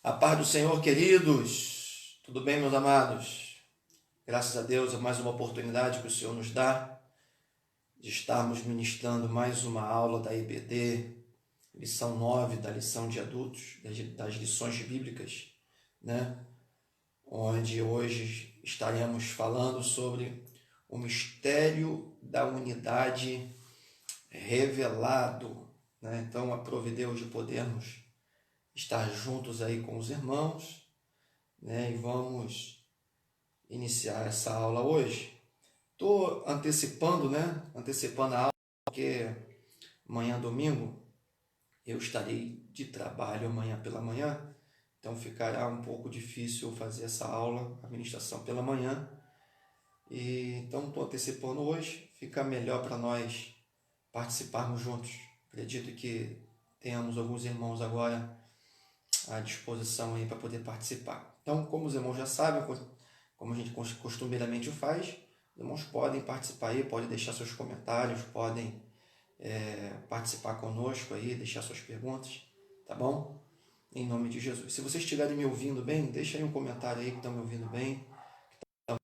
A paz do Senhor, queridos. Tudo bem, meus amados? Graças a Deus é mais uma oportunidade que o Senhor nos dá de estarmos ministrando mais uma aula da EBD, lição 9 da lição de adultos, das lições bíblicas, né? Onde hoje estaremos falando sobre o mistério da unidade revelado, né? Então, aprove Deus de podermos estar juntos aí com os irmãos, né? E vamos iniciar essa aula hoje. Estou antecipando, né? Antecipando a aula, porque amanhã, domingo, eu estarei de trabalho amanhã pela manhã, então ficará um pouco difícil fazer essa aula, a ministração pela manhã. Então estou antecipando hoje, fica melhor para nós participarmos juntos. Acredito que tenhamos alguns irmãos agora à disposição aí para poder participar. Então, como os irmãos já sabem, como a gente costumeiramente faz, os irmãos podem participar aí, podem deixar seus comentários, podem participar conosco aí, deixar suas perguntas, tá bom? Em nome de Jesus. Se vocês estiverem me ouvindo bem, deixa aí um comentário aí que estão me ouvindo bem. Que estão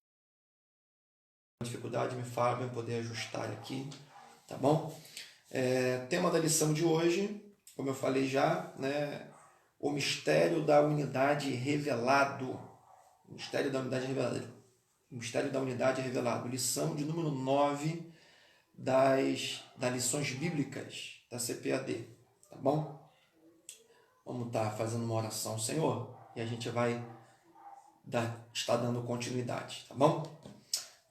com dificuldade, me fala para eu poder ajustar aqui, tá bom? Tema da lição de hoje, como eu falei já, né? O mistério da unidade revelado. O mistério da unidade revelado. O mistério da unidade revelado. Lição de número 9 das lições bíblicas da CPAD. Tá bom? Vamos estar fazendo uma oração ao Senhor e a gente vai estar dando continuidade. Tá bom?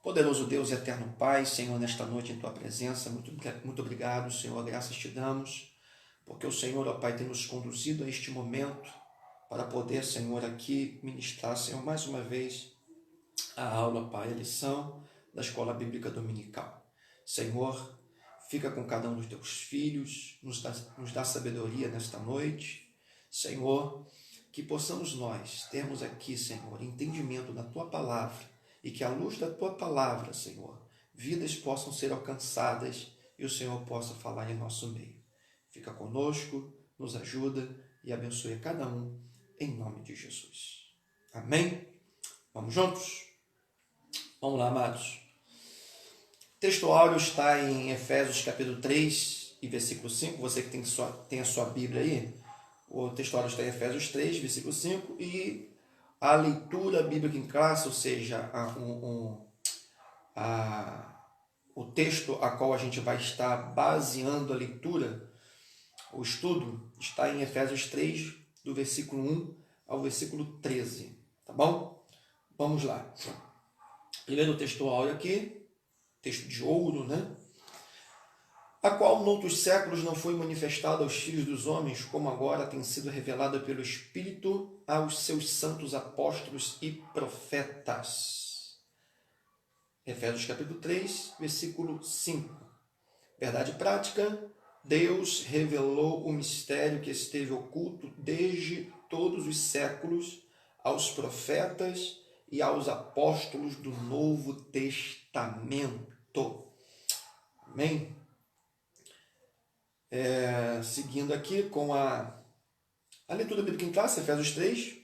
Poderoso Deus e eterno Pai, Senhor, nesta noite em Tua presença, muito obrigado, Senhor, graças te damos, porque o Senhor, ó Pai, tem nos conduzido a este momento para poder, Senhor, aqui ministrar, Senhor, mais uma vez a aula, Pai, a lição da Escola Bíblica Dominical. Senhor, fica com cada um dos Teus filhos, nos dá sabedoria nesta noite. Senhor, que possamos nós termos aqui, Senhor, entendimento da Tua Palavra e que à luz da Tua Palavra, Senhor, vidas possam ser alcançadas e o Senhor possa falar em nosso meio. Fica conosco, nos ajuda e abençoe cada um, em nome de Jesus. Amém? Vamos juntos? Vamos lá, amados. O texto áureo está em Efésios capítulo 3 e versículo 5. Você que tem a sua Bíblia aí, o texto áureo está em Efésios 3, versículo 5. E a leitura bíblica em classe, ou seja, o texto a qual a gente vai estar baseando a leitura, o estudo, está em Efésios 3, do versículo 1 ao versículo 13. Tá bom? Vamos lá. Primeiro texto áureo aqui, texto de ouro, né? A qual noutros séculos não foi manifestada aos filhos dos homens, como agora tem sido revelada pelo Espírito aos seus santos apóstolos e profetas. Efésios capítulo 3, versículo 5. Verdade prática: Deus revelou o mistério que esteve oculto desde todos os séculos aos profetas e aos apóstolos do Novo Testamento. Amém? Seguindo aqui com a leitura bíblica em classe, Efésios 3,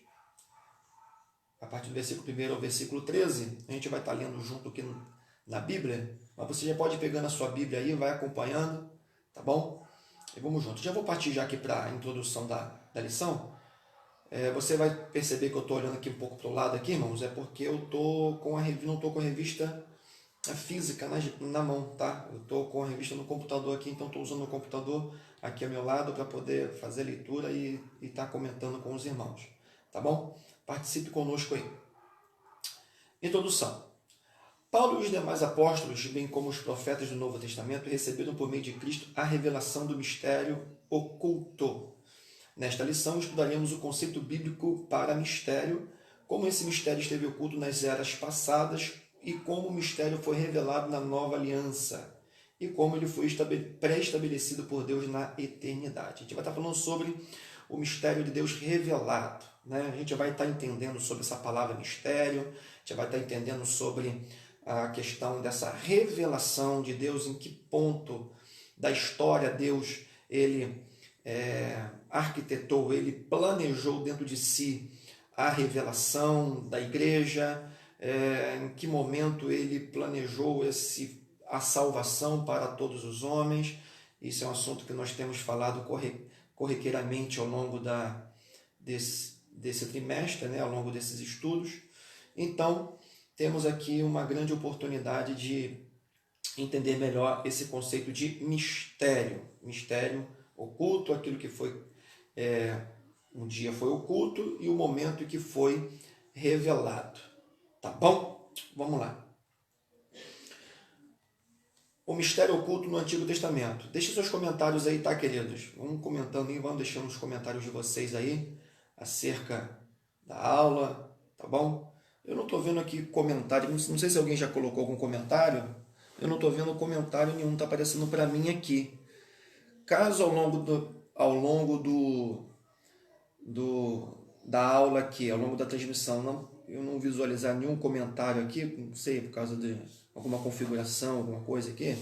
a partir do versículo 1 ao versículo 13, a gente vai estar lendo junto aqui na Bíblia, mas você já pode pegar na sua Bíblia aí, vai acompanhando, tá bom? E vamos juntos. Já vou partir já aqui para a introdução da lição. Você vai perceber que eu estou olhando aqui um pouco para o lado aqui, irmãos, é porque eu não estou com a revista física na mão, tá? Eu estou com a revista no computador aqui, então estou usando o computador aqui ao meu lado para poder fazer a leitura e estar comentando com os irmãos, tá bom? Participe conosco aí. Introdução. Paulo e os demais apóstolos, bem como os profetas do Novo Testamento, receberam por meio de Cristo a revelação do mistério oculto. Nesta lição estudaremos o conceito bíblico para mistério, como esse mistério esteve oculto nas eras passadas e como o mistério foi revelado na nova aliança e como ele foi pré-estabelecido por Deus na eternidade. A gente vai estar falando sobre o mistério de Deus revelado, né? A gente vai estar entendendo sobre essa palavra mistério, a gente vai estar entendendo sobre a questão dessa revelação de Deus, em que ponto da história Deus ele arquitetou, ele planejou dentro de si a revelação da igreja, em que momento ele planejou a salvação para todos os homens. Isso é um assunto que nós temos falado corriqueiramente ao longo desse trimestre, né, ao longo desses estudos. Então, temos aqui uma grande oportunidade de entender melhor esse conceito de mistério. Mistério oculto, aquilo que foi um dia foi oculto e o momento em que foi revelado. Tá bom? Vamos lá. O mistério oculto no Antigo Testamento. Deixe seus comentários aí, tá, queridos? Vamos comentando aí, vamos deixando os comentários de vocês aí acerca da aula, tá bom? Eu não estou vendo aqui comentário, não sei se alguém já colocou algum comentário, eu não estou vendo comentário nenhum, está aparecendo para mim aqui. Caso ao longo da aula aqui, ao longo da transmissão, eu não visualizar nenhum comentário aqui, não sei, por causa de alguma configuração, alguma coisa aqui,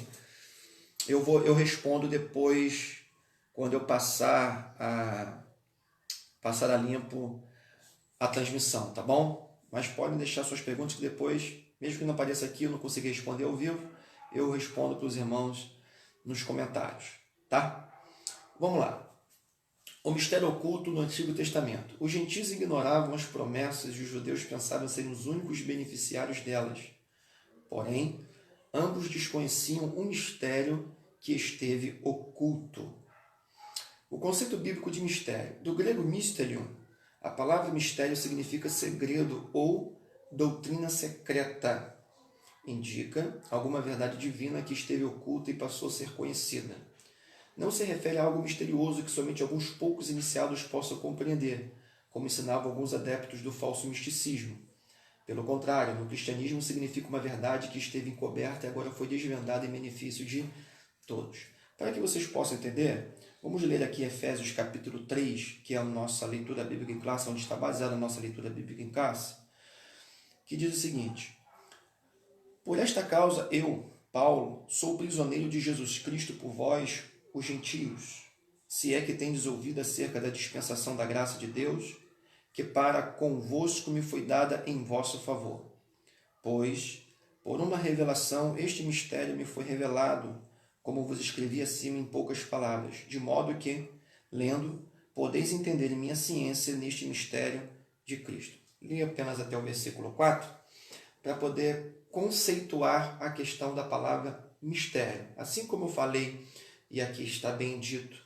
eu respondo depois, quando eu passar a limpo a transmissão, tá bom? Mas podem deixar suas perguntas que depois, mesmo que não apareça aqui, eu não conseguir responder ao vivo, eu respondo para os irmãos nos comentários, tá? Vamos lá. O mistério oculto no Antigo Testamento. Os gentios ignoravam as promessas e os judeus pensavam serem os únicos beneficiários delas. Porém, ambos desconheciam um mistério que esteve oculto. O conceito bíblico de mistério. Do grego mysterion, a palavra mistério significa segredo ou doutrina secreta. Indica alguma verdade divina que esteve oculta e passou a ser conhecida. Não se refere a algo misterioso que somente alguns poucos iniciados possam compreender, como ensinavam alguns adeptos do falso misticismo. Pelo contrário, no cristianismo significa uma verdade que esteve encoberta e agora foi desvendada em benefício de todos. Para que vocês possam entender, vamos ler aqui Efésios capítulo 3, que é a nossa leitura bíblica em classe, onde está baseada a nossa leitura bíblica em classe, que diz o seguinte: por esta causa eu, Paulo, sou prisioneiro de Jesus Cristo por vós, os gentios, se é que tendes ouvido acerca da dispensação da graça de Deus, que para convosco me foi dada em vosso favor. Pois, por uma revelação, este mistério me foi revelado, como vos escrevi acima em poucas palavras, de modo que, lendo, podeis entender em minha ciência neste mistério de Cristo. Li apenas até o versículo 4, para poder conceituar a questão da palavra mistério. Assim como eu falei, e aqui está bem dito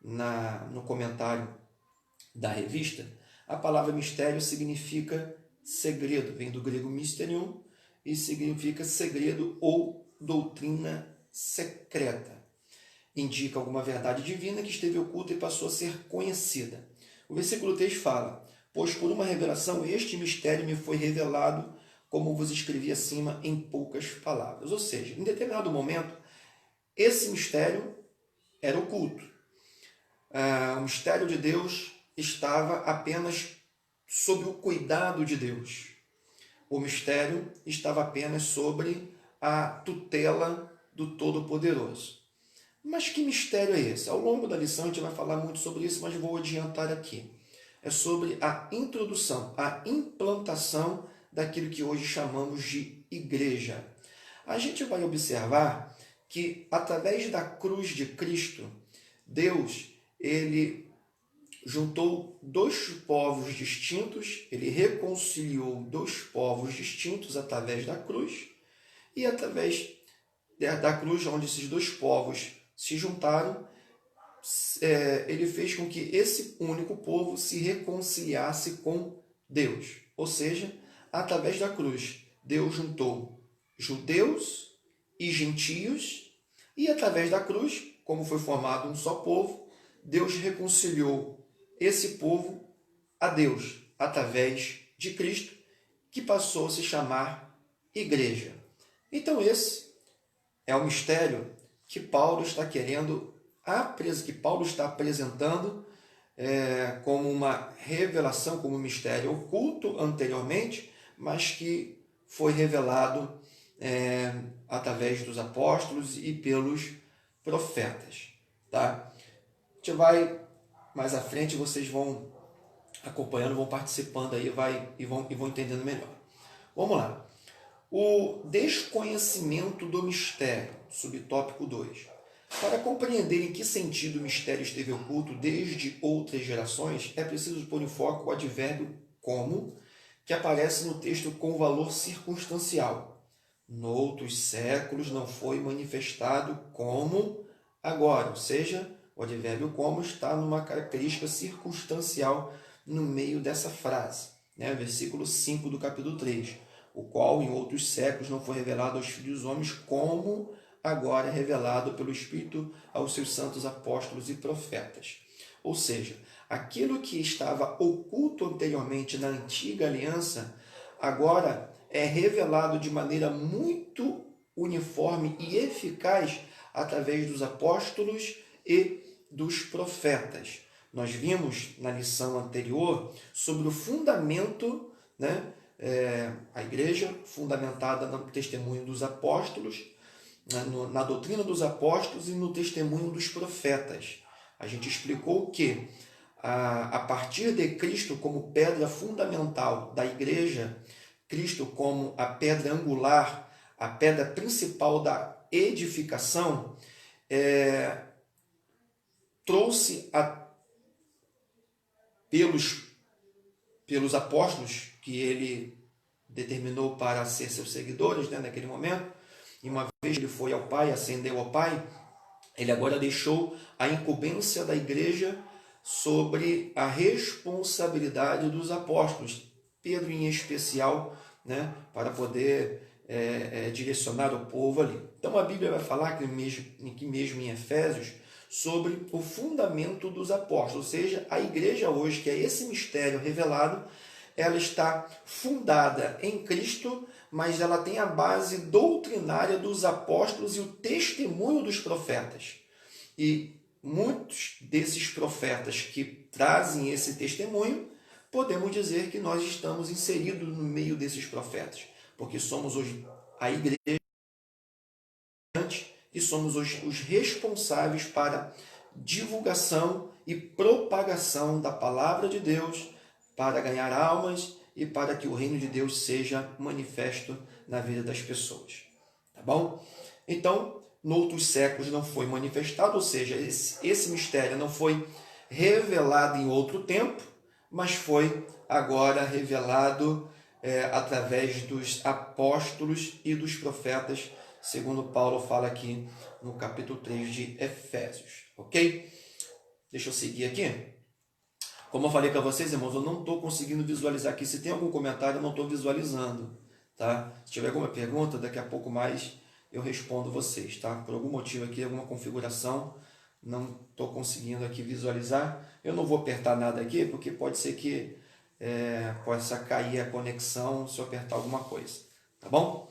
no comentário da revista, a palavra mistério significa segredo, vem do grego mysterion e significa segredo ou doutrina secreta. Indica alguma verdade divina que esteve oculta e passou a ser conhecida. O versículo 3 fala: pois por uma revelação este mistério me foi revelado, como vos escrevi acima em poucas palavras. Ou seja, em determinado momento, esse mistério era oculto. O mistério de Deus estava apenas sob o cuidado de Deus. O mistério estava apenas sobre a tutela do Todo-Poderoso. Mas que mistério é esse? Ao longo da lição a gente vai falar muito sobre isso, mas vou adiantar aqui. É sobre a introdução, a implantação daquilo que hoje chamamos de igreja. A gente vai observar que através da cruz de Cristo, Deus, ele juntou dois povos distintos, ele reconciliou dois povos distintos através da cruz, e através da cruz, onde esses dois povos se juntaram, ele fez com que esse único povo se reconciliasse com Deus. Ou seja, através da cruz, Deus juntou judeus e gentios, e através da cruz, como foi formado um só povo, Deus reconciliou esse povo a Deus através de Cristo, que passou a se chamar igreja. Então esse é o mistério que Paulo está apresentando como uma revelação, como um mistério oculto anteriormente, mas que foi revelado através dos apóstolos e pelos profetas. Tá? A gente vai mais à frente vocês vão acompanhando, vão participando aí e vão entendendo melhor. Vamos lá. O desconhecimento do mistério, subtópico 2. Para compreender em que sentido o mistério esteve oculto desde outras gerações, é preciso pôr em foco o advérbio como, que aparece no texto com valor circunstancial. Noutros séculos não foi manifestado como agora, ou seja, o advérbio como está numa característica circunstancial no meio dessa frase, né? Versículo 5 do capítulo 3, o qual em outros séculos não foi revelado aos filhos dos homens como agora é revelado pelo Espírito aos seus santos apóstolos e profetas. Ou seja, aquilo que estava oculto anteriormente na antiga aliança, agora é revelado de maneira muito uniforme e eficaz através dos apóstolos e dos profetas. Nós vimos na lição anterior sobre o fundamento, né? A igreja fundamentada no testemunho dos apóstolos, na doutrina dos apóstolos e no testemunho dos profetas. A gente explicou que a partir de Cristo como pedra fundamental da igreja, Cristo como a pedra angular, a pedra principal da edificação, trouxe pelos apóstolos que ele determinou para ser seus seguidores, né, naquele momento, e uma vez ele foi ao Pai, ascendeu ao Pai, ele agora deixou a incumbência da igreja sobre a responsabilidade dos apóstolos, Pedro em especial, né, para poder direcionar o povo ali. Então a Bíblia vai falar aqui mesmo em Efésios sobre o fundamento dos apóstolos, ou seja, a igreja hoje, que é esse mistério revelado, ela está fundada em Cristo, mas ela tem a base doutrinária dos apóstolos e o testemunho dos profetas. E muitos desses profetas que trazem esse testemunho, podemos dizer que nós estamos inseridos no meio desses profetas, porque somos hoje a igreja e somos hoje os responsáveis para divulgação e propagação da palavra de Deus, para ganhar almas e para que o reino de Deus seja manifesto na vida das pessoas. Tá bom? Então, noutros séculos não foi manifestado, ou seja, esse mistério não foi revelado em outro tempo, mas foi agora revelado através dos apóstolos e dos profetas, segundo Paulo fala aqui no capítulo 3 de Efésios. Ok? Deixa eu seguir aqui. Como eu falei para vocês, irmãos, eu não estou conseguindo visualizar aqui. Se tem algum comentário, eu não estou visualizando. Tá? Se tiver alguma pergunta, daqui a pouco mais eu respondo vocês. Tá? Por algum motivo aqui, alguma configuração, não estou conseguindo aqui visualizar. Eu não vou apertar nada aqui, porque pode ser que possa cair a conexão se eu apertar alguma coisa. Tá bom?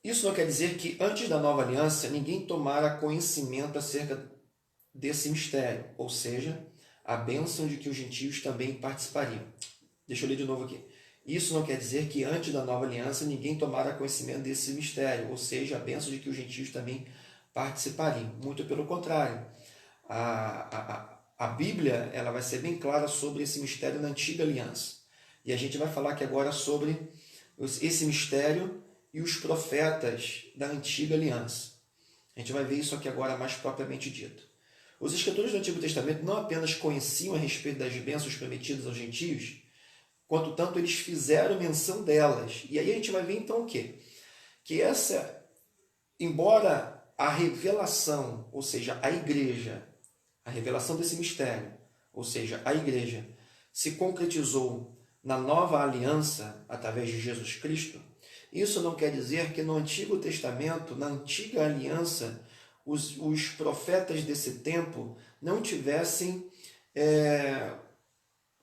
Isso não quer dizer que antes da nova aliança ninguém tomara conhecimento acerca desse mistério, ou seja, a bênção de que os gentios também participariam. Deixa eu ler de novo aqui. Isso não quer dizer que antes da nova aliança ninguém tomara conhecimento desse mistério, ou seja, a bênção de que os gentios também participariam. Muito pelo contrário. A Bíblia ela vai ser bem clara sobre esse mistério na antiga aliança. E a gente vai falar aqui agora sobre esse mistério e os profetas da antiga aliança. A gente vai ver isso aqui agora mais propriamente dito. Os escritores do Antigo Testamento não apenas conheciam a respeito das bênçãos prometidas aos gentios, quanto tanto eles fizeram menção delas. E aí a gente vai ver então o quê? Que embora a revelação, ou seja, a igreja, a revelação desse mistério, ou seja, a igreja, se concretizou na nova aliança através de Jesus Cristo, isso não quer dizer que no Antigo Testamento, na antiga aliança, os profetas desse tempo não tivessem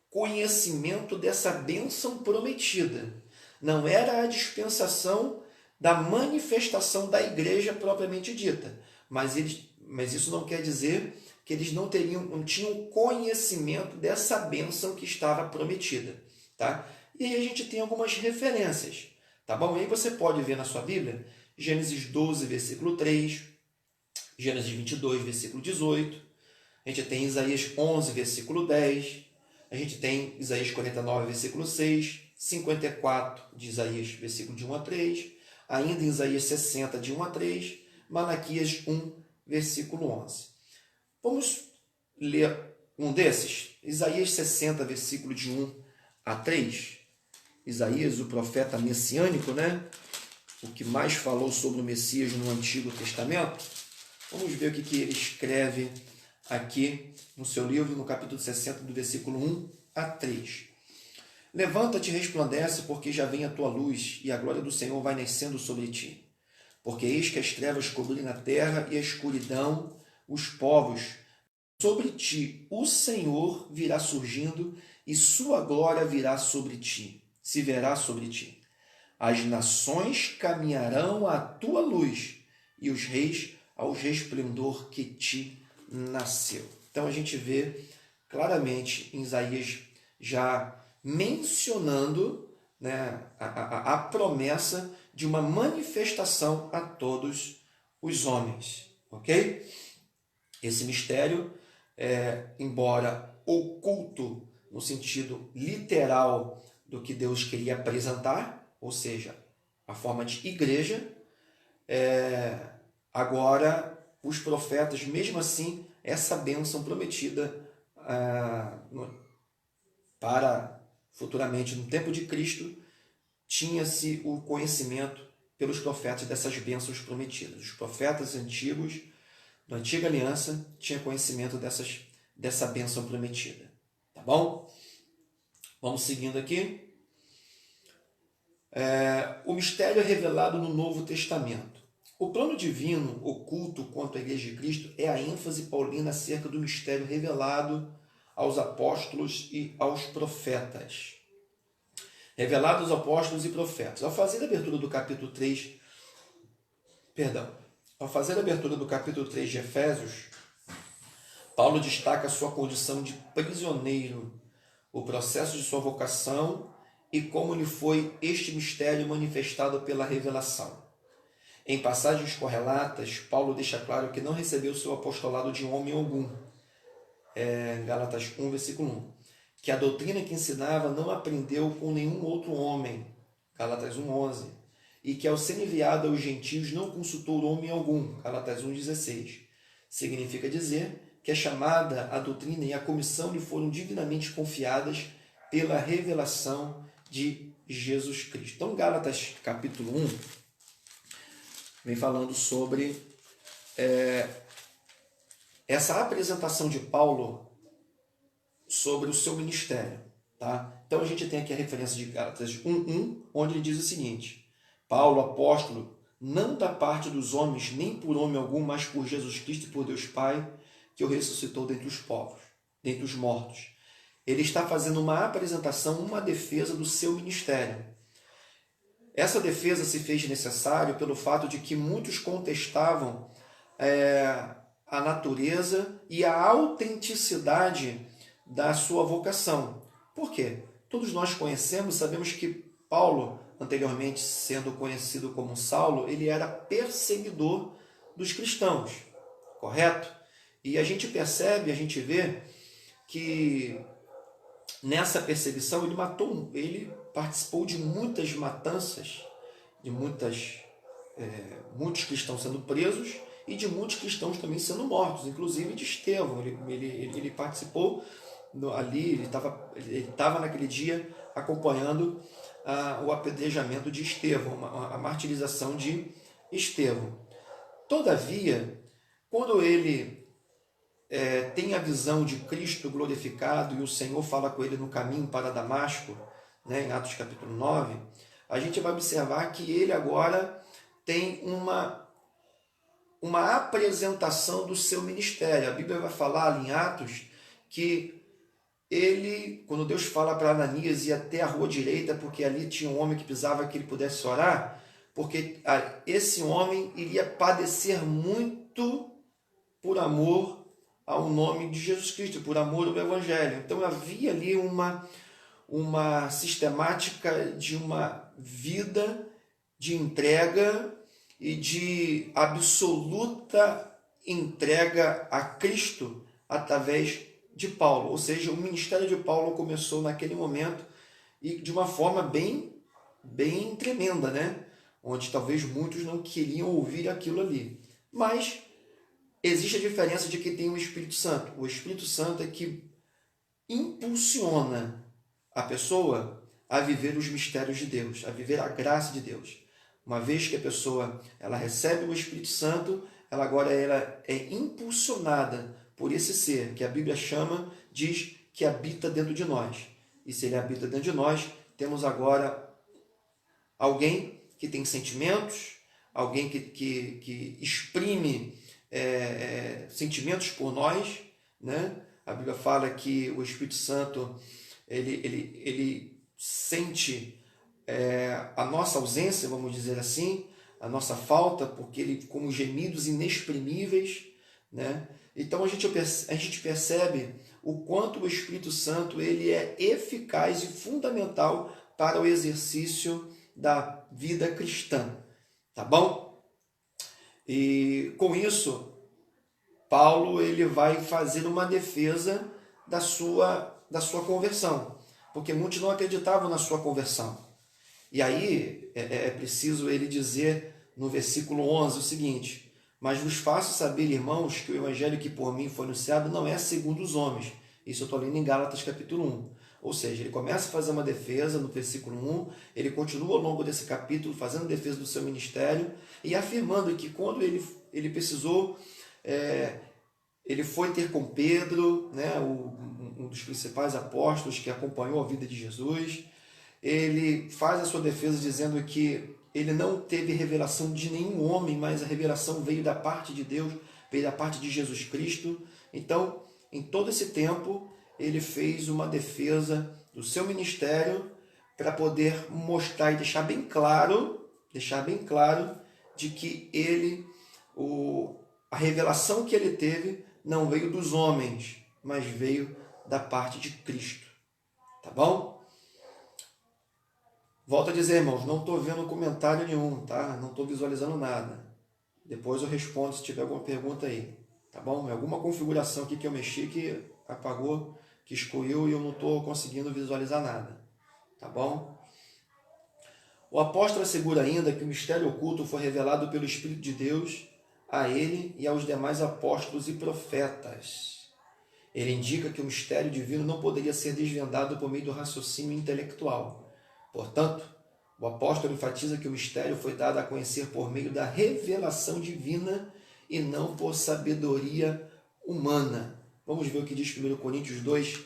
conhecimento dessa bênção prometida. Não era a dispensação da manifestação da igreja propriamente dita, mas isso não quer dizer que eles não tinham conhecimento dessa bênção que estava prometida. Tá? E aí a gente tem algumas referências. Tá bom? E aí você pode ver na sua Bíblia, Gênesis 12, versículo 3, Gênesis 22, versículo 18. A gente tem Isaías 11, versículo 10. A gente tem Isaías 49, versículo 6. 54 de Isaías, versículo de 1 a 3. Ainda em Isaías 60, de 1 a 3. Malaquias 1, versículo 11. Vamos ler um desses? Isaías 60, versículo de 1 a 3. Isaías, o profeta messiânico, né? O que mais falou sobre o Messias no Antigo Testamento. Vamos ver o que ele escreve aqui no seu livro, no capítulo 60, do versículo 1 a 3. Levanta-te e resplandece, porque já vem a tua luz, e a glória do Senhor vai nascendo sobre ti. Porque eis que as trevas cobrem a terra, e a escuridão os povos. Sobre ti o Senhor virá surgindo, e sua glória virá sobre ti, se verá sobre ti. As nações caminharão à tua luz, e os reis ao resplendor que te nasceu. Então a gente vê claramente em Isaías já mencionando, né, a promessa de uma manifestação a todos os homens. Ok? Esse mistério, embora oculto no sentido literal do que Deus queria apresentar, ou seja, a forma de igreja, agora os profetas, mesmo assim, essa bênção prometida para futuramente, no tempo de Cristo, tinha-se o conhecimento pelos profetas dessas bênçãos prometidas. Os profetas antigos, da antiga aliança, tinham conhecimento dessa bênção prometida. Tá bom? Vamos seguindo aqui. O mistério é revelado no Novo Testamento. O plano divino oculto quanto à Igreja de Cristo é a ênfase paulina acerca do mistério revelado aos apóstolos e aos profetas. Revelado aos apóstolos e profetas. Ao fazer a abertura do capítulo 3 de Efésios, Paulo destaca a sua condição de prisioneiro, o processo de sua vocação e como lhe foi este mistério manifestado pela revelação. Em passagens correlatas, Paulo deixa claro que não recebeu seu apostolado de homem algum. Gálatas 1, versículo 1. Que a doutrina que ensinava não aprendeu com nenhum outro homem. Gálatas 1, 11. E que ao ser enviado aos gentios não consultou homem algum. Gálatas 1, 16. Significa dizer que a chamada, a doutrina e a comissão lhe foram divinamente confiadas pela revelação de Jesus Cristo. Então, Gálatas capítulo 1 vem falando sobre essa apresentação de Paulo sobre o seu ministério. Tá? Então a gente tem aqui a referência de Gálatas 1:1, onde ele diz o seguinte: Paulo, apóstolo, não da parte dos homens, nem por homem algum, mas por Jesus Cristo e por Deus Pai, que o ressuscitou dentre os povos, dentre os mortos. Ele está fazendo uma apresentação, uma defesa do seu ministério. Essa defesa se fez necessário pelo fato de que muitos contestavam a natureza e a autenticidade da sua vocação. Por quê? Todos nós conhecemos, sabemos que Paulo, anteriormente sendo conhecido como Saulo, ele era perseguidor dos cristãos, correto? E a gente percebe, a gente vê que nessa perseguição ele participou de muitas matanças, de muitos cristãos sendo presos e de muitos cristãos também sendo mortos, inclusive de Estevão. Ele participou ali, ele estava naquele dia acompanhando o apedrejamento de Estevão, a martirização de Estevão. Todavia, quando ele tem a visão de Cristo glorificado e o Senhor fala com ele no caminho para Damasco, né, em Atos capítulo 9, a gente vai observar que ele agora tem uma apresentação do seu ministério. A Bíblia vai falar ali em Atos que ele, quando Deus fala para Ananias ir até a rua direita, porque ali tinha um homem que precisava que ele pudesse orar, porque esse homem iria padecer muito por amor ao nome de Jesus Cristo, por amor ao Evangelho. Então havia ali uma sistemática de uma vida de entrega e de absoluta entrega a Cristo através de Paulo. Ou seja, o ministério de Paulo começou naquele momento e de uma forma bem tremenda, né? Onde talvez muitos não queriam ouvir aquilo ali. Mas existe a diferença de que tem o Espírito Santo. O Espírito Santo é que impulsiona a pessoa a viver os mistérios de Deus, a viver a graça de Deus. Uma vez que a pessoa ela recebe o Espírito Santo, ela é impulsionada por esse ser que a Bíblia diz que habita dentro de nós. E se ele habita dentro de nós, temos agora alguém que tem sentimentos, alguém que exprime sentimentos por nós, né? A Bíblia fala que o Espírito Santo ele sente a nossa ausência, vamos dizer assim, a nossa falta, porque ele como gemidos inexprimíveis, né? Então a gente percebe o quanto o Espírito Santo ele é eficaz e fundamental para o exercício da vida cristã, tá bom? E com isso, Paulo ele vai fazer uma defesa da sua conversão, porque muitos não acreditavam na sua conversão. E aí é preciso ele dizer no versículo 11 o seguinte: mas vos faço saber, irmãos, que o evangelho que por mim foi anunciado não é segundo os homens. Isso eu estou lendo em Gálatas capítulo 1. Ou seja, ele começa a fazer uma defesa no versículo 1, ele continua ao longo desse capítulo fazendo defesa do seu ministério e afirmando que quando ele precisou, ele foi ter com Pedro, né, um dos principais apóstolos que acompanhou a vida de Jesus. Ele faz a sua defesa dizendo que ele não teve revelação de nenhum homem, mas a revelação veio da parte de Deus, veio da parte de Jesus Cristo. Então, em todo esse tempo, ele fez uma defesa do seu ministério para poder mostrar e deixar bem claro de que a revelação que ele teve não veio dos homens, mas veio da parte de Cristo. Tá bom? Volto a dizer, irmãos, não estou vendo comentário nenhum, tá? Não estou visualizando nada. Depois eu respondo se tiver alguma pergunta aí, tá bom? É alguma configuração aqui que eu mexi que apagou, que excluiu e eu não estou conseguindo visualizar nada, tá bom? O apóstolo assegura ainda que o mistério oculto foi revelado pelo Espírito de Deus a ele e aos demais apóstolos e profetas. Ele indica que o mistério divino não poderia ser desvendado por meio do raciocínio intelectual. Portanto, o apóstolo enfatiza que o mistério foi dado a conhecer por meio da revelação divina e não por sabedoria humana. Vamos ver o que diz 1 Coríntios 2,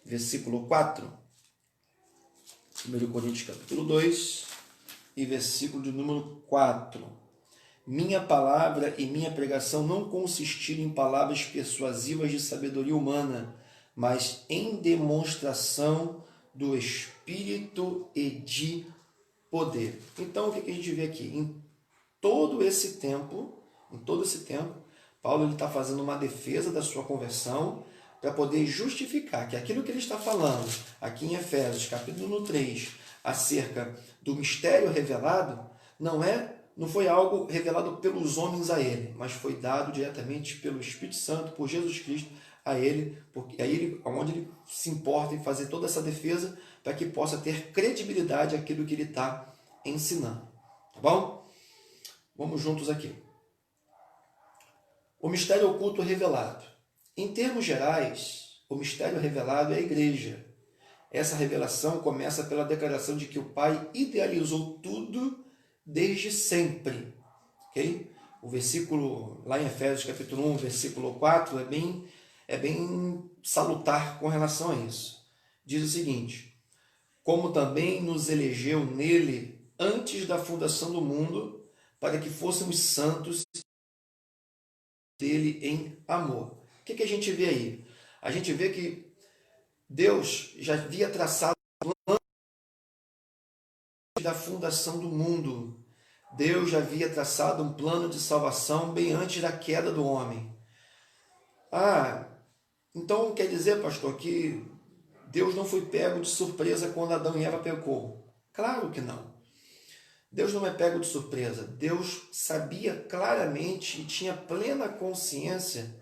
versículo 4. 1 Coríntios capítulo 2 e versículo de número 4. Minha palavra e minha pregação não consistiram em palavras persuasivas de sabedoria humana, mas em demonstração do Espírito e de poder. Então, o que a gente vê aqui? Em todo esse tempo, Paulo está fazendo uma defesa da sua conversão para poder justificar que aquilo que ele está falando aqui em Efésios, capítulo 3, acerca do mistério revelado, não foi algo revelado pelos homens a ele, mas foi dado diretamente pelo Espírito Santo, por Jesus Cristo, a ele, porque aí onde ele se importa em fazer toda essa defesa para que possa ter credibilidade aquilo que ele está ensinando. Tá bom? Vamos juntos aqui. O mistério oculto revelado. Em termos gerais, o mistério revelado é a igreja. Essa revelação começa pela declaração de que o Pai idealizou tudo desde sempre. Okay? O versículo, lá em Efésios capítulo 1, versículo 4, é bem salutar com relação a isso. Diz o seguinte: como também nos elegeu nele antes da fundação do mundo, para que fôssemos santos dele em amor. O que a gente vê aí? A gente vê que Deus já havia traçado o plano da fundação do mundo. Deus já havia traçado um plano de salvação bem antes da queda do homem. Então quer dizer, pastor, que Deus não foi pego de surpresa quando Adão e Eva pecou? Claro que não. Deus não é pego de surpresa. Deus sabia claramente e tinha plena consciência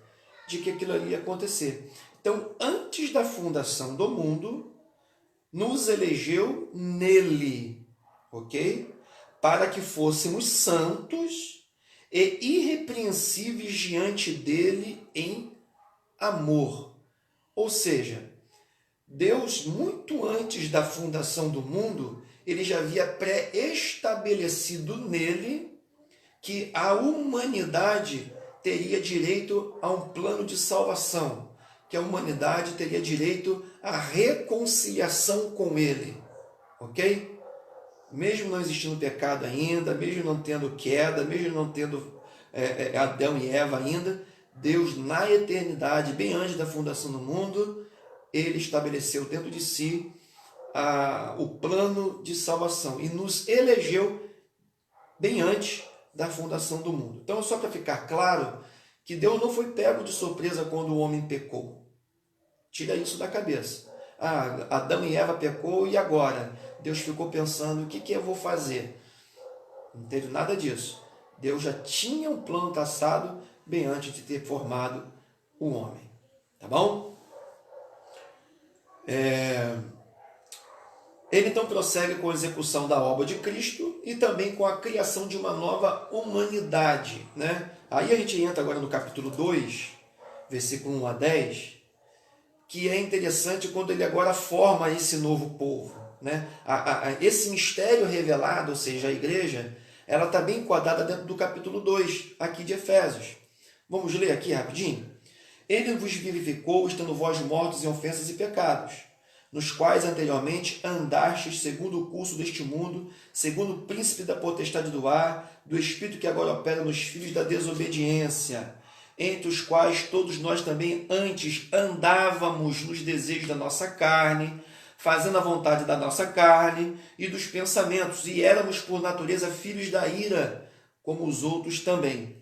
de que aquilo ali ia acontecer. Então, antes da fundação do mundo, nos elegeu nele, ok? Para que fôssemos santos e irrepreensíveis diante dele em amor. Ou seja, Deus, muito antes da fundação do mundo, ele já havia pré-estabelecido nele que a humanidade teria direito a um plano de salvação, que a humanidade teria direito à reconciliação com ele, ok? Mesmo não existindo pecado ainda, mesmo não tendo queda, mesmo não tendo Adão e Eva ainda, Deus, na eternidade, bem antes da fundação do mundo, ele estabeleceu dentro de si o plano de salvação e nos elegeu bem antes da fundação do mundo. Então, só para ficar claro que Deus não foi pego de surpresa quando o homem pecou. Tira isso da cabeça. Adão e Eva pecou e agora? Deus ficou pensando, o que eu vou fazer? Não teve nada disso. Deus já tinha um plano traçado bem antes de ter formado o homem. Tá bom? Ele então prossegue com a execução da obra de Cristo e também com a criação de uma nova humanidade, né? Aí a gente entra agora no capítulo 2, versículo 1 a 10, que é interessante quando ele agora forma esse novo povo, né? Esse mistério revelado, ou seja, a igreja, ela está bem enquadrada dentro do capítulo 2, aqui de Efésios. Vamos ler aqui rapidinho? Ele vos vivificou, estando vós mortos em ofensas e pecados, nos quais anteriormente andastes segundo o curso deste mundo, segundo o príncipe da potestade do ar, do espírito que agora opera nos filhos da desobediência, entre os quais todos nós também antes andávamos nos desejos da nossa carne, fazendo a vontade da nossa carne e dos pensamentos, e éramos por natureza filhos da ira, como os outros também.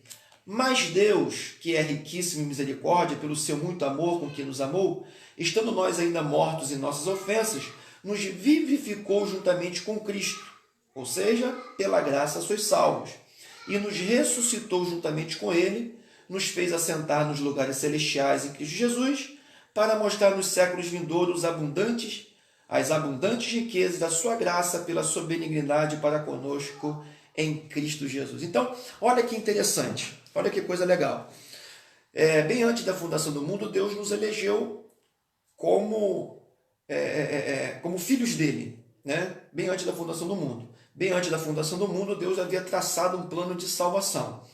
Mas Deus, que é riquíssimo em misericórdia, pelo seu muito amor com que nos amou, estando nós ainda mortos em nossas ofensas, nos vivificou juntamente com Cristo, ou seja, pela graça sois salvos, e nos ressuscitou juntamente com Ele, nos fez assentar nos lugares celestiais em Cristo Jesus, para mostrar nos séculos vindouros as abundantes riquezas da sua graça pela sua benignidade para conosco em Cristo Jesus. Então, olha que interessante, olha que coisa legal. Bem antes da fundação do mundo, Deus nos elegeu como filhos dele, né? Bem antes da fundação do mundo. Bem antes da fundação do mundo, Deus havia traçado um plano de salvação.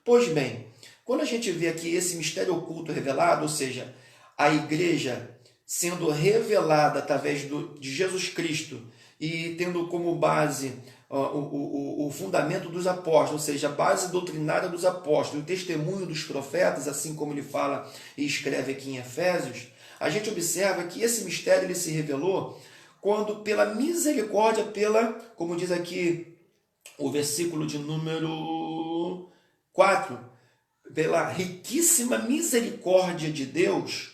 Pois bem, quando a gente vê aqui esse mistério oculto revelado, ou seja, a igreja sendo revelada através de Jesus Cristo e tendo como base o fundamento dos apóstolos, ou seja, a base doutrinária dos apóstolos, o testemunho dos profetas, assim como ele fala e escreve aqui em Efésios, a gente observa que esse mistério ele se revelou quando, pela misericórdia, como diz aqui o versículo de número 4, pela riquíssima misericórdia de Deus,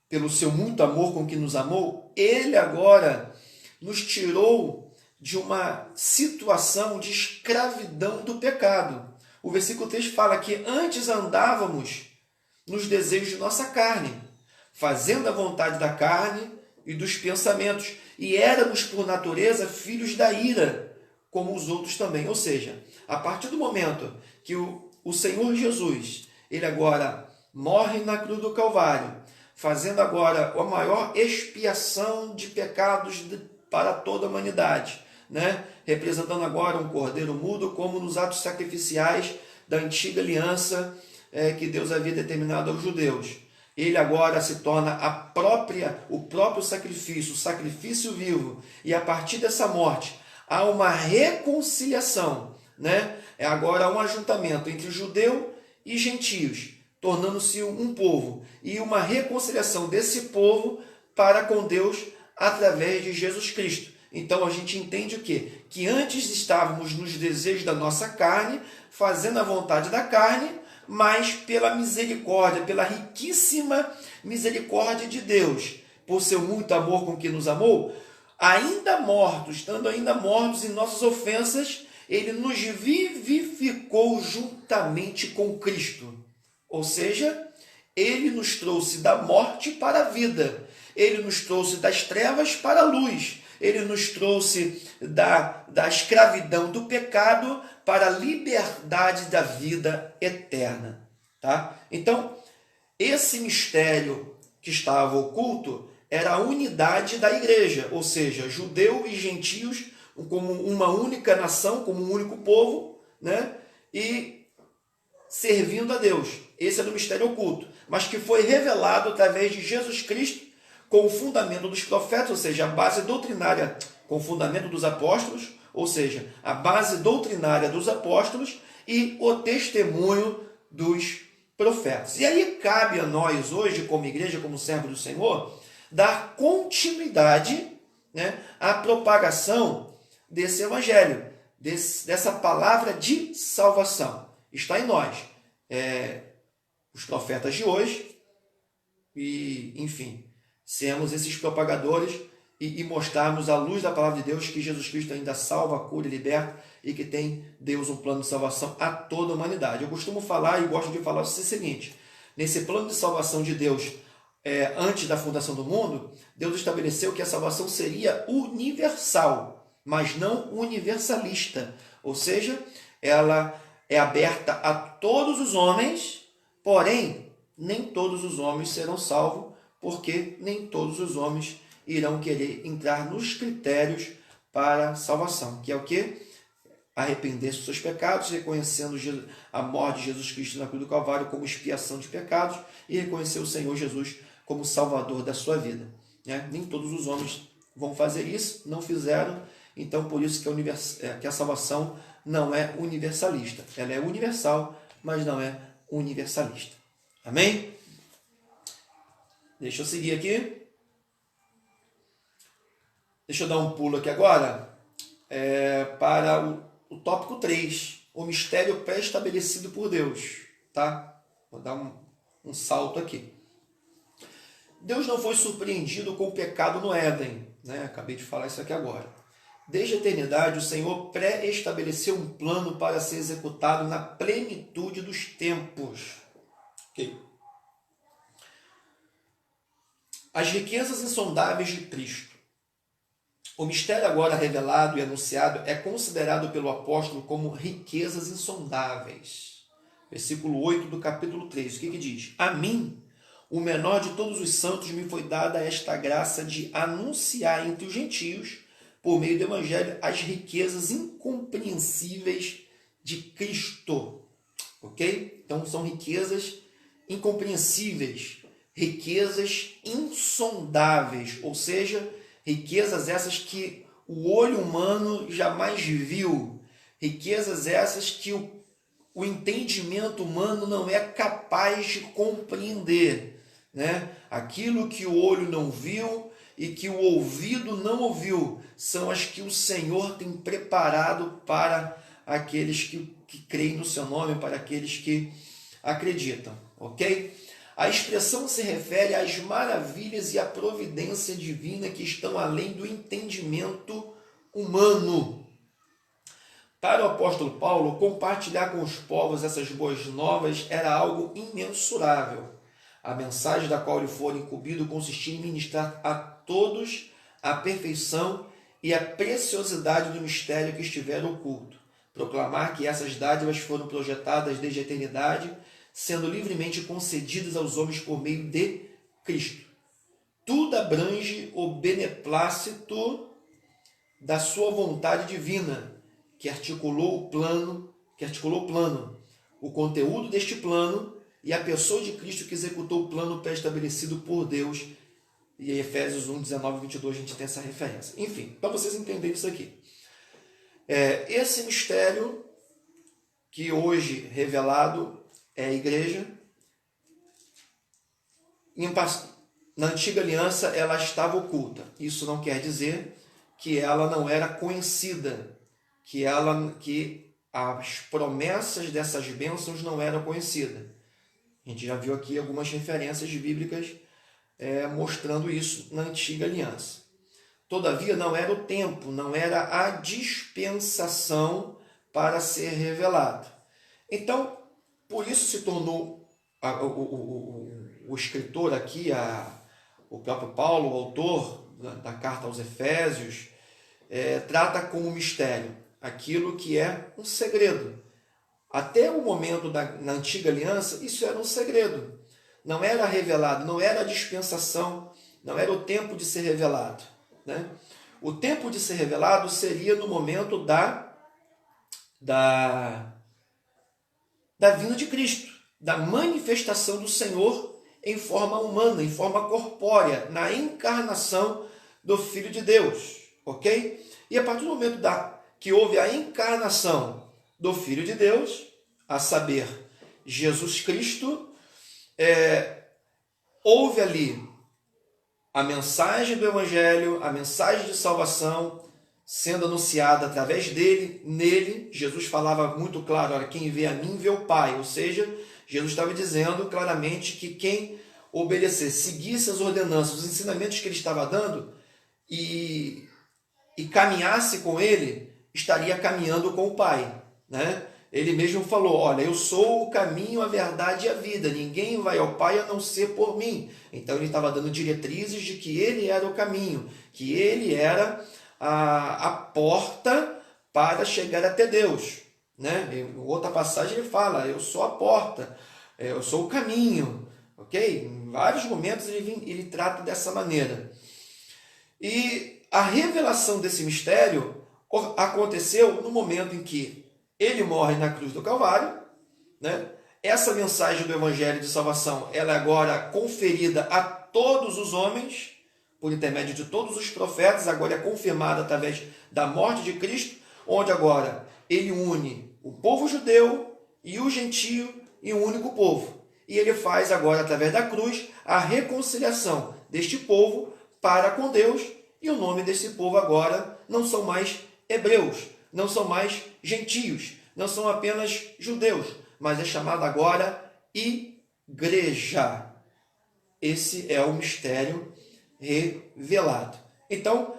pelo seu muito amor com que nos amou, ele agora nos tirou de uma situação de escravidão do pecado. O versículo 3 fala que antes andávamos nos desejos de nossa carne, fazendo a vontade da carne e dos pensamentos, e éramos por natureza filhos da ira, como os outros também. Ou seja, a partir do momento que o Senhor Jesus, ele agora morre na cruz do Calvário, fazendo agora a maior expiação de pecados para toda a humanidade, né? Representando agora um cordeiro mudo, como nos atos sacrificiais da antiga aliança que Deus havia determinado aos judeus. Ele agora se torna o próprio sacrifício, o sacrifício vivo, e a partir dessa morte há uma reconciliação, né? É agora um ajuntamento entre judeu e gentios, tornando-se um povo, e uma reconciliação desse povo para com Deus através de Jesus Cristo. Então a gente entende o quê? Que antes estávamos nos desejos da nossa carne, fazendo a vontade da carne, mas pela misericórdia, pela riquíssima misericórdia de Deus, por seu muito amor com que nos amou, ainda mortos, estando ainda mortos em nossas ofensas, ele nos vivificou juntamente com Cristo. Ou seja, ele nos trouxe da morte para a vida. Ele nos trouxe das trevas para a luz. Ele nos trouxe da escravidão do pecado para a liberdade da vida eterna. Tá? Então, esse mistério que estava oculto era a unidade da igreja, ou seja, judeu e gentios como uma única nação, como um único povo, né? E servindo a Deus. Esse era o mistério oculto, mas que foi revelado através de Jesus Cristo com o fundamento dos profetas, ou seja, a base doutrinária com o fundamento dos apóstolos, ou seja, a base doutrinária dos apóstolos e o testemunho dos profetas. E aí cabe a nós hoje, como igreja, como servo do Senhor, dar continuidade, né, à propagação desse evangelho, dessa palavra de salvação. Está em nós. Os profetas de hoje e, enfim, sermos esses propagadores e mostrarmos à luz da palavra de Deus que Jesus Cristo ainda salva, cura e liberta e que tem Deus um plano de salvação a toda a humanidade. Eu costumo falar e gosto de falar o seguinte: nesse plano de salvação de Deus, antes da fundação do mundo, Deus estabeleceu que a salvação seria universal, mas não universalista. Ou seja, ela é aberta a todos os homens, porém, nem todos os homens serão salvos, porque nem todos os homens irão querer entrar nos critérios para a salvação, que é o quê? Arrepender-se dos seus pecados, reconhecendo a morte de Jesus Cristo na cruz do Calvário como expiação de pecados e reconhecer o Senhor Jesus como Salvador da sua vida. Nem todos os homens vão fazer isso, não fizeram, então por isso que a salvação não é universalista. Ela é universal, mas não é universalista. Amém? Deixa eu seguir aqui. Deixa eu dar um pulo aqui agora para o tópico 3, o mistério pré-estabelecido por Deus. Tá? Vou dar um salto aqui. Deus não foi surpreendido com o pecado no Éden. Acabei de falar isso aqui agora. Desde a eternidade, o Senhor pré-estabeleceu um plano para ser executado na plenitude dos tempos. Okay. As riquezas insondáveis de Cristo. O mistério agora revelado e anunciado é considerado pelo apóstolo como riquezas insondáveis. Versículo 8 do capítulo 3. O que diz? A mim, o menor de todos os santos, me foi dada esta graça de anunciar entre os gentios, por meio do evangelho, as riquezas incompreensíveis de Cristo. Ok? Então são riquezas incompreensíveis, riquezas insondáveis, ou seja, riquezas essas que o olho humano jamais viu, riquezas essas que o entendimento humano não é capaz de compreender, Aquilo que o olho não viu e que o ouvido não ouviu, são as que o Senhor tem preparado para aqueles que creem no seu nome, para aqueles que acreditam, ok? A expressão se refere às maravilhas e à providência divina que estão além do entendimento humano. Para o apóstolo Paulo, compartilhar com os povos essas boas novas era algo imensurável. A mensagem da qual ele fora incumbido consistia em ministrar a todos a perfeição e a preciosidade do mistério que estivera oculto. Proclamar que essas dádivas foram projetadas desde a eternidade, sendo livremente concedidas aos homens por meio de Cristo. Tudo abrange o beneplácito da sua vontade divina, que articulou o plano, o conteúdo deste plano e a pessoa de Cristo que executou o plano pré-estabelecido por Deus. E em Efésios 1, 19 e 22 a gente tem essa referência. Enfim, para vocês entenderem isso aqui. Esse mistério que hoje revelado é a igreja. Na antiga aliança ela estava oculta. Isso não quer dizer que ela não era conhecida, que as promessas dessas bênçãos não eram conhecidas. A gente já viu aqui algumas referências bíblicas mostrando isso na antiga aliança. todavia não era o tempo, não era a dispensação para ser revelado. Então, por isso se tornou o escritor aqui, o próprio Paulo, o autor da carta aos Efésios, trata como mistério aquilo que é um segredo. Até o momento na antiga aliança, isso era um segredo. Não era revelado, não era a dispensação, não era o tempo de ser revelado, né? O tempo de ser revelado seria no momento da vinda de Cristo, da manifestação do Senhor em forma humana, em forma corpórea, na encarnação do Filho de Deus, ok? E a partir do momento que houve a encarnação do Filho de Deus, a saber, Jesus Cristo, houve ali a mensagem do Evangelho, a mensagem de salvação sendo anunciada através dele, nele. Jesus falava muito claro, olha, quem vê a mim vê o Pai, ou seja, Jesus estava dizendo claramente que quem obedecesse, seguisse as ordenanças, os ensinamentos que ele estava dando e caminhasse com ele, estaria caminhando com o Pai, né? Ele mesmo falou, olha, eu sou o caminho, a verdade e a vida, ninguém vai ao Pai a não ser por mim. Então ele estava dando diretrizes de que ele era o caminho, que ele era a porta para chegar até Deus, né? Em outra passagem ele fala, eu sou a porta, eu sou o caminho, ok? Em vários momentos ele trata dessa maneira. E a revelação desse mistério aconteceu no momento em que ele morre na cruz do Calvário, né? Essa mensagem do Evangelho de salvação, ela é agora conferida a todos os homens, por intermédio de todos os profetas, agora é confirmada através da morte de Cristo, onde agora ele une o povo judeu e o gentio em um único povo. E ele faz agora, através da cruz, a reconciliação deste povo para com Deus, e o nome desse povo agora não são mais hebreus, não são mais gentios, não são apenas judeus, mas é chamado agora igreja. Esse é o mistério revelado. Então,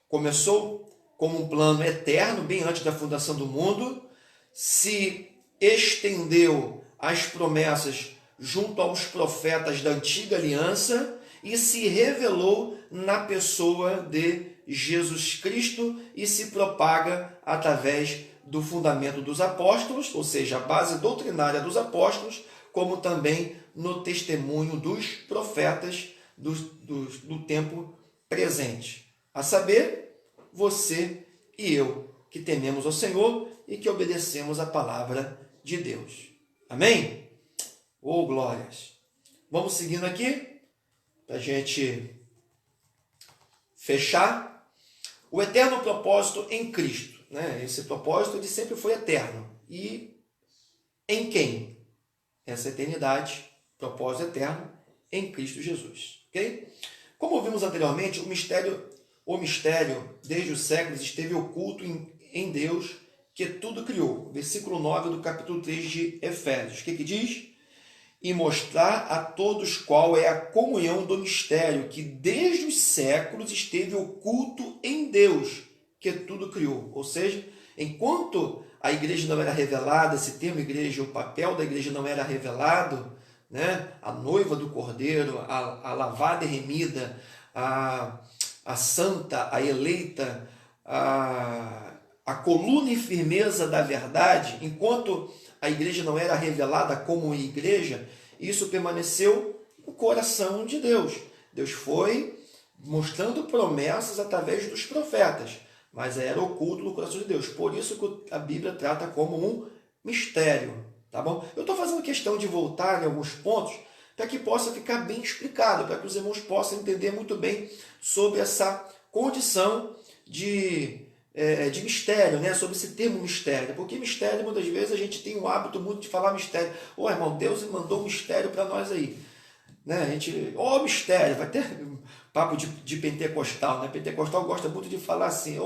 começou como um plano eterno, bem antes da fundação do mundo, se estendeu as promessas junto aos profetas da antiga aliança e se revelou na pessoa de Jesus Cristo e se propaga através do fundamento dos apóstolos, ou seja, a base doutrinária dos apóstolos, como também no testemunho dos profetas do tempo presente. A saber, você e eu, que tememos ao Senhor e que obedecemos a palavra de Deus. Amém? Oh, glórias! Vamos seguindo aqui, para a gente fechar. O eterno propósito em Cristo, né? Esse propósito ele sempre foi eterno. E em quem? Essa eternidade, propósito eterno, em Cristo Jesus. Okay? Como vimos anteriormente, o mistério, desde os séculos, esteve oculto em Deus, que tudo criou. Versículo 9 do capítulo 3 de Efésios. O que diz? E mostrar a todos qual é a comunhão do mistério, que desde os séculos esteve oculto em Deus, que tudo criou. Ou seja, enquanto a igreja não era revelada, esse termo igreja, o papel da igreja não era revelado, né? A noiva do Cordeiro, a lavada e remida, a santa, a eleita, a coluna e firmeza da verdade, enquanto a igreja não era revelada como igreja, isso permaneceu no coração de Deus. Deus foi mostrando promessas através dos profetas, mas era oculto no coração de Deus. Por isso que a Bíblia trata como um mistério. Tá bom? Eu estou fazendo questão de voltar em alguns pontos para que possa ficar bem explicado, para que os irmãos possam entender muito bem sobre essa condição de mistério, né? Sobre esse termo mistério. Porque mistério, muitas vezes, a gente tem um hábito muito de falar mistério. Ô, irmão, Deus mandou um mistério para nós aí. Né? A gente, mistério, vai ter papo de pentecostal, né? Pentecostal gosta muito de falar assim,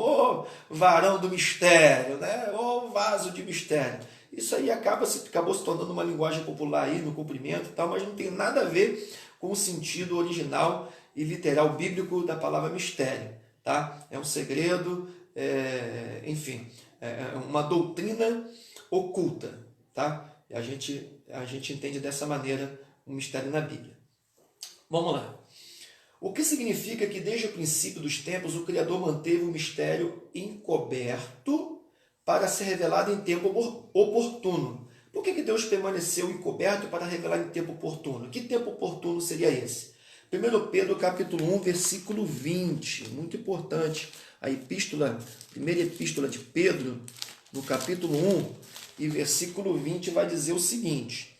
varão do mistério, né? Vaso de mistério. Isso aí acabou se tornando uma linguagem popular aí no cumprimento e tal, mas não tem nada a ver com o sentido original e literal bíblico da palavra mistério. tá? É um segredo, enfim, é uma doutrina oculta, tá? E a gente entende dessa maneira o mistério na Bíblia. Vamos lá. O que significa que desde o princípio dos tempos o Criador manteve o mistério encoberto para ser revelado em tempo oportuno. Por que Deus permaneceu encoberto para revelar em tempo oportuno? Que tempo oportuno seria esse? 1 Pedro capítulo 1, versículo 20, muito importante. Primeira epístola de Pedro, no capítulo 1 e versículo 20, vai dizer o seguinte: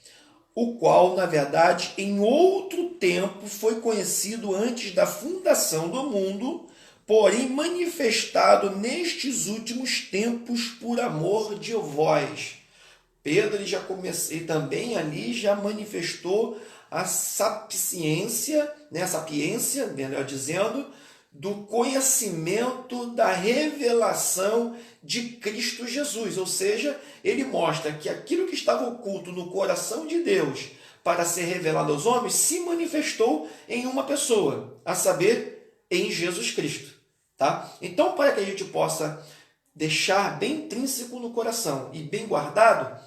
o qual, na verdade, em outro tempo foi conhecido antes da fundação do mundo, porém manifestado nestes últimos tempos por amor de vós. Pedro ele também ali já manifestou a sapiência, melhor dizendo, do conhecimento da revelação de Cristo Jesus. Ou seja, ele mostra que aquilo que estava oculto no coração de Deus para ser revelado aos homens se manifestou em uma pessoa, a saber, em Jesus Cristo. Tá? Então, para que a gente possa deixar bem intrínseco no coração e bem guardado,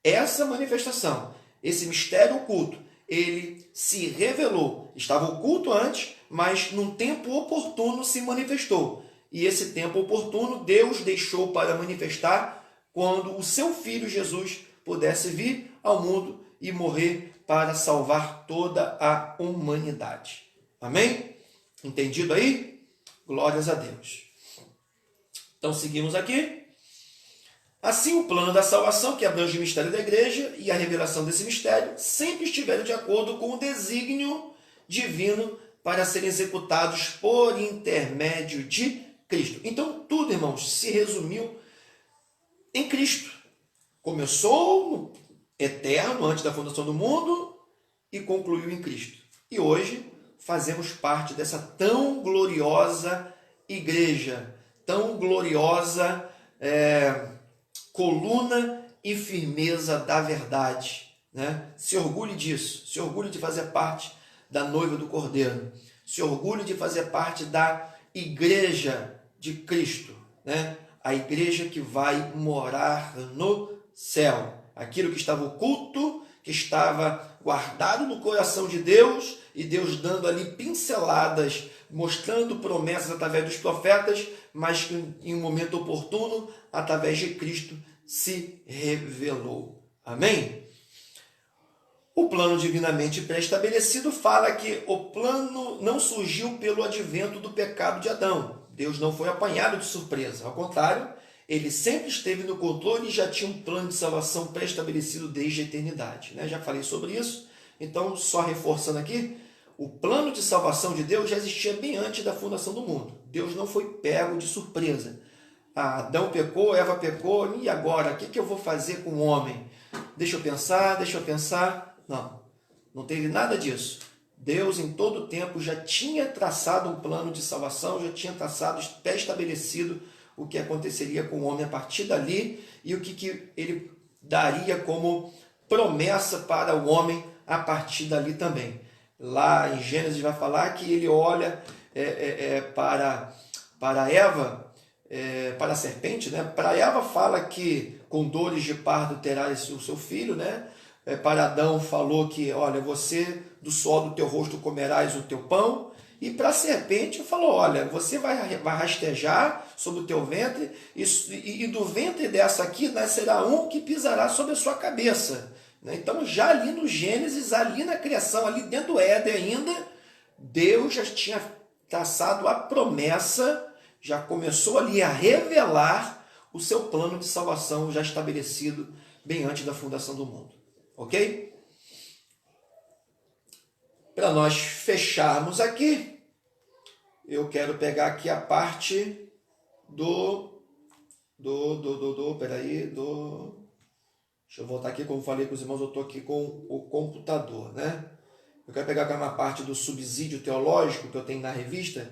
essa manifestação, esse mistério oculto, ele se revelou. Estava oculto antes, mas num tempo oportuno se manifestou. E esse tempo oportuno Deus deixou para manifestar quando o seu Filho Jesus pudesse vir ao mundo e morrer para salvar toda a humanidade. Amém? Entendido aí? Glórias a Deus. Então seguimos aqui. Assim, o plano da salvação, que abrange o mistério da igreja e a revelação desse mistério, sempre estiveram de acordo com o desígnio divino para serem executados por intermédio de Cristo. Então, tudo, irmãos, se resumiu em Cristo. Começou no eterno, antes da fundação do mundo, e concluiu em Cristo. E hoje fazemos parte dessa tão gloriosa igreja, tão gloriosa coluna e firmeza da verdade. Né? Se orgulhe disso, se orgulhe de fazer parte da noiva do Cordeiro, se orgulhe de fazer parte da igreja de Cristo, né? A igreja que vai morar no céu. Aquilo que estava oculto, que estava guardado no coração de Deus, e Deus dando ali pinceladas, mostrando promessas através dos profetas, mas que em um momento oportuno, através de Cristo, se revelou. Amém? O plano divinamente pré-estabelecido fala que o plano não surgiu pelo advento do pecado de Adão. Deus não foi apanhado de surpresa. Ao contrário, ele sempre esteve no controle e já tinha um plano de salvação pré-estabelecido desde a eternidade. Já falei sobre isso, então só reforçando aqui, o plano de salvação de Deus já existia bem antes da fundação do mundo. Deus não foi pego de surpresa. Adão pecou, Eva pecou, e agora? O que eu vou fazer com o homem? Deixa eu pensar. Não teve nada disso. Deus, em todo o tempo, já tinha traçado um plano de salvação, já tinha traçado, pré-estabelecido o que aconteceria com o homem a partir dali e o que ele daria como promessa para o homem a partir dali também. Lá em Gênesis vai falar que ele olha para Eva, para a serpente, né? Para Eva fala que com dores de parto terá o seu filho, né? Para Adão falou que, olha, você do suor do teu rosto comerás o teu pão. E para a serpente falou, olha, você vai rastejar sobre o teu ventre e do ventre dessa aqui nascerá um que pisará sobre a sua cabeça. Então já ali no Gênesis, ali na criação, ali dentro do Éden ainda, Deus já tinha traçado a promessa, já começou ali a revelar o seu plano de salvação já estabelecido bem antes da fundação do mundo. Ok? Para nós fecharmos aqui, eu quero pegar aqui a parte deixa eu voltar aqui, como falei com os irmãos, eu estou aqui com o computador, né? Eu quero pegar uma parte do subsídio teológico que eu tenho na revista,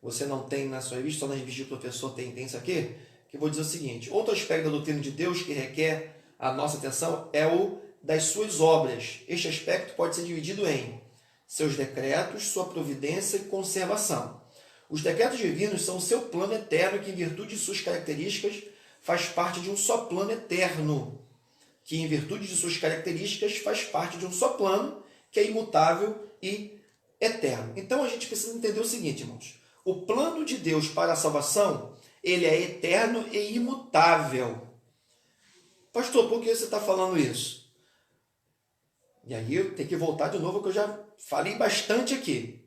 você não tem na sua revista, só na revista do professor tem isso aqui, que eu vou dizer o seguinte: outro aspecto da doutrina de Deus que requer a nossa atenção é o das suas obras. Este aspecto pode ser dividido em seus decretos, sua providência e conservação. Os decretos divinos são o seu plano eterno que, em virtude de suas características, faz parte de um só plano eterno. Que, em virtude de suas características, faz parte de um só plano, que é imutável e eterno. Então, a gente precisa entender o seguinte, irmãos. O plano de Deus para a salvação, ele é eterno e imutável. Pastor, por que você está falando isso? E aí eu tenho que voltar de novo, que eu já falei bastante aqui.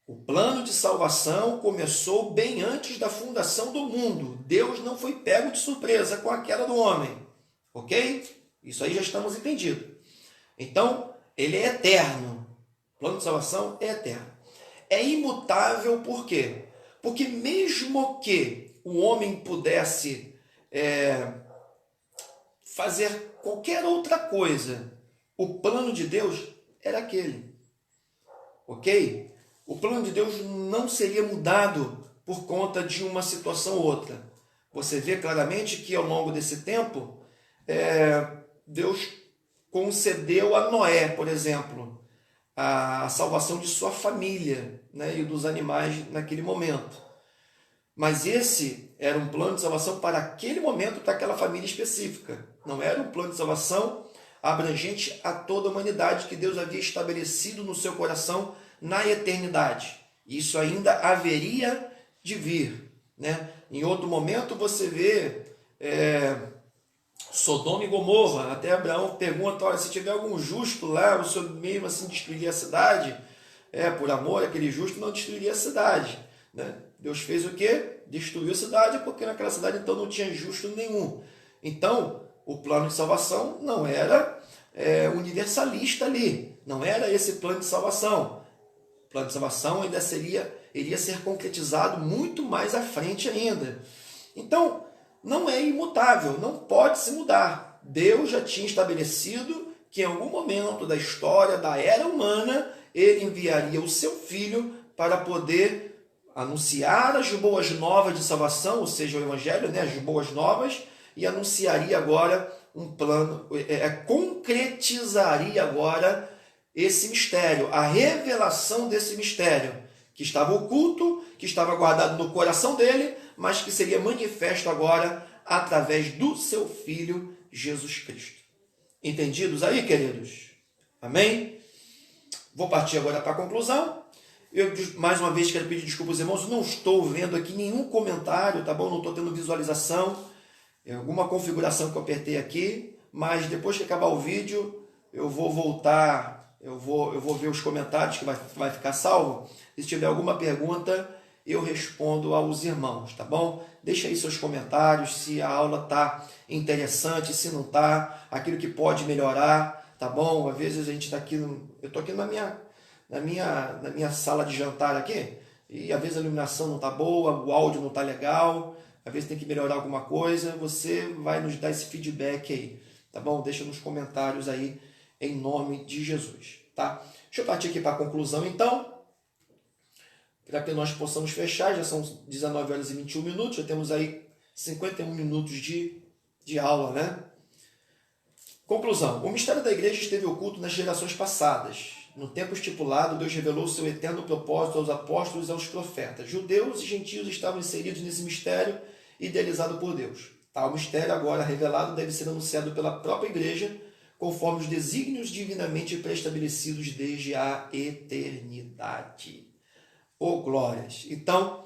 O plano de salvação começou bem antes da fundação do mundo. Deus não foi pego de surpresa com a queda do homem. Ok? Isso aí já estamos entendidos. Então, ele é eterno. O plano de salvação é eterno. É imutável por quê? Porque mesmo que o homem pudesse fazer qualquer outra coisa, o plano de Deus era aquele. Ok? O plano de Deus não seria mudado por conta de uma situação ou outra. Você vê claramente que ao longo desse tempo, Deus concedeu a Noé, por exemplo, a salvação de sua família, né, e dos animais naquele momento. Mas esse era um plano de salvação para aquele momento, para aquela família específica. Não era um plano de salvação abrangente a toda a humanidade que Deus havia estabelecido no seu coração na eternidade. Isso ainda haveria de vir, né? Em outro momento você vê Sodoma e Gomorra. Até Abraão pergunta, olha, se tiver algum justo lá, o senhor mesmo assim destruiria a cidade? Por amor, aquele justo não destruiria a cidade, né? Deus fez o quê? Destruiu a cidade, porque naquela cidade então não tinha justo nenhum. Então, o plano de salvação não era universalista ali, não era esse plano de salvação. O plano de salvação ainda iria ser concretizado muito mais à frente ainda. Então, não é imutável, não pode se mudar. Deus já tinha estabelecido que em algum momento da história da era humana, ele enviaria o seu filho para poder anunciar as boas novas de salvação, ou seja, o evangelho, né, as boas novas, e anunciaria agora um plano, concretizaria agora esse mistério, a revelação desse mistério, que estava oculto, que estava guardado no coração dele, mas que seria manifesto agora através do seu Filho Jesus Cristo. Entendidos aí, queridos? Amém? Vou partir agora para a conclusão. Eu, mais uma vez, quero pedir desculpas aos irmãos, não estou vendo aqui nenhum comentário, tá bom? Não estou tendo visualização, alguma configuração que eu apertei aqui, mas depois que acabar o vídeo, eu vou voltar, eu vou ver os comentários que vai ficar salvo. Se tiver alguma pergunta, eu respondo aos irmãos, tá bom? Deixa aí seus comentários, se a aula está interessante, se não está, aquilo que pode melhorar, tá bom? Às vezes a gente está aqui, eu estou aqui na minha sala de jantar aqui, e às vezes a iluminação não está boa, o áudio não está legal, às vezes tem que melhorar alguma coisa, você vai nos dar esse feedback aí, tá bom? Deixa nos comentários aí, em nome de Jesus, tá? Deixa eu partir aqui para a conclusão, então, para que nós possamos fechar. Já são 19 horas e 21 minutos, já temos aí 51 minutos de aula, né? Conclusão. O mistério da igreja esteve oculto nas gerações passadas. No tempo estipulado, Deus revelou seu eterno propósito aos apóstolos e aos profetas. Judeus e gentios estavam inseridos nesse mistério idealizado por Deus. Tal mistério, agora revelado, deve ser anunciado pela própria igreja, conforme os desígnios divinamente pré-estabelecidos desde a eternidade. Glórias! Então,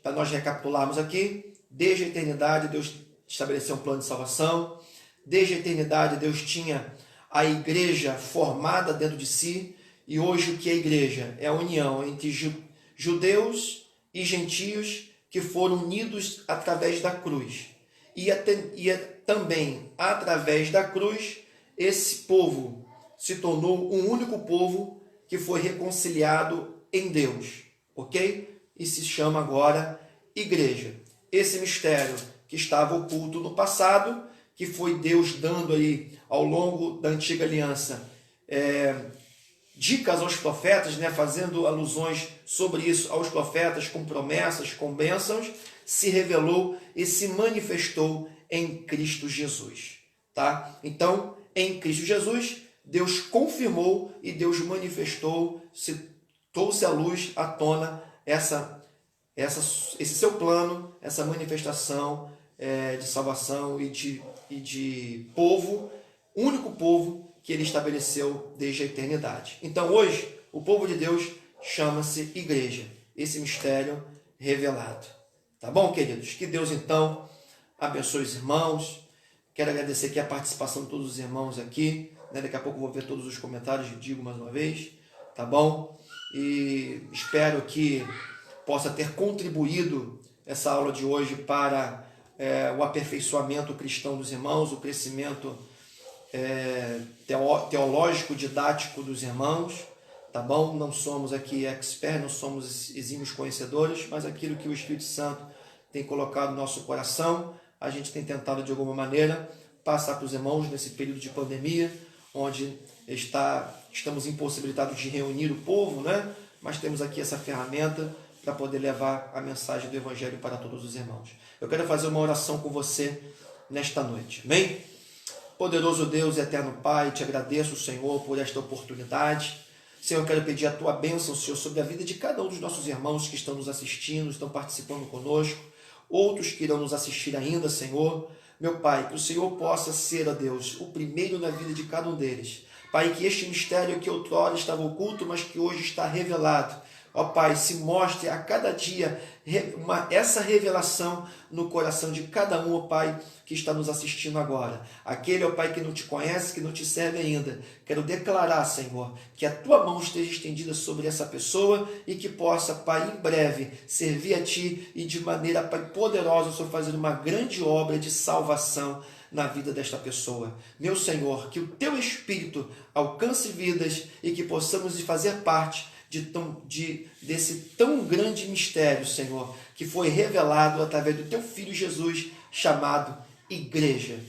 para nós recapitularmos aqui, desde a eternidade Deus estabeleceu um plano de salvação, desde a eternidade Deus tinha a igreja formada dentro de si, e hoje o que é a igreja? É a união entre judeus e gentios que foram unidos através da cruz. E também através da cruz, esse povo se tornou um único povo que foi reconciliado em Deus, ok? E se chama agora igreja. Esse mistério que estava oculto no passado, que foi Deus dando aí ao longo da antiga aliança dicas aos profetas, né, fazendo alusões sobre isso aos profetas, com promessas, com bênçãos, se revelou e se manifestou em Cristo Jesus, tá? Então, em Cristo Jesus, Deus confirmou e Deus manifestou, se trouxe à luz, à tona, esse seu plano, essa manifestação de salvação e de povo, único povo que ele estabeleceu desde a eternidade. Então hoje, o povo de Deus chama-se igreja, esse mistério revelado. Tá bom, queridos? Que Deus então abençoe os irmãos. Quero agradecer aqui a participação de todos os irmãos aqui. Daqui a pouco eu vou ver todos os comentários, digo mais uma vez. Tá bom? E espero que possa ter contribuído essa aula de hoje para o aperfeiçoamento cristão dos irmãos, o crescimento teológico, didático dos irmãos. Tá bom? Não somos aqui experts, não somos exímios conhecedores, mas aquilo que o Espírito Santo tem colocado no nosso coração, a gente tem tentado de alguma maneira passar para os irmãos nesse período de pandemia, onde estamos impossibilitados de reunir o povo, né? Mas temos aqui essa ferramenta para poder levar a mensagem do Evangelho para todos os irmãos. Eu quero fazer uma oração com você nesta noite. Amém? Poderoso Deus e eterno Pai, te agradeço, Senhor, por esta oportunidade. Senhor, eu quero pedir a tua bênção, Senhor, sobre a vida de cada um dos nossos irmãos que estão nos assistindo, estão participando conosco, outros que irão nos assistir ainda, Senhor. Meu Pai, que o Senhor possa ser, ó Deus, o primeiro na vida de cada um deles. Pai, que este mistério que outrora estava oculto, mas que hoje está revelado, ó Pai, se mostre a cada dia essa revelação no coração de cada um, ó Pai, que está nos assistindo agora. Aquele, ó Pai, que não te conhece, que não te serve ainda. Quero declarar, Senhor, que a tua mão esteja estendida sobre essa pessoa e que possa, Pai, em breve servir a ti e de maneira, Pai, poderosa, Senhor, fazer uma grande obra de salvação na vida desta pessoa. Meu Senhor, que o teu Espírito alcance vidas e que possamos fazer parte desse tão grande mistério, Senhor, que foi revelado através do teu Filho Jesus, chamado Igreja.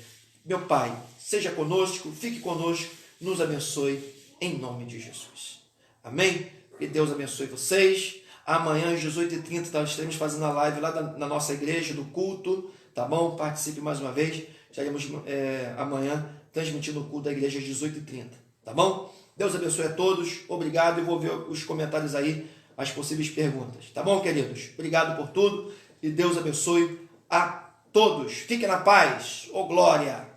Meu Pai, seja conosco, fique conosco, nos abençoe, em nome de Jesus. Amém? Que Deus abençoe vocês. Amanhã, às 18h30, nós estaremos fazendo a live lá na nossa igreja, do culto, tá bom? Participe mais uma vez. Estaremos amanhã transmitindo o culto da igreja às 18h30, tá bom? Deus abençoe a todos, obrigado, e vou ver os comentários aí, as possíveis perguntas. Tá bom, queridos? Obrigado por tudo e Deus abençoe a todos. Fiquem na paz. Ô glória!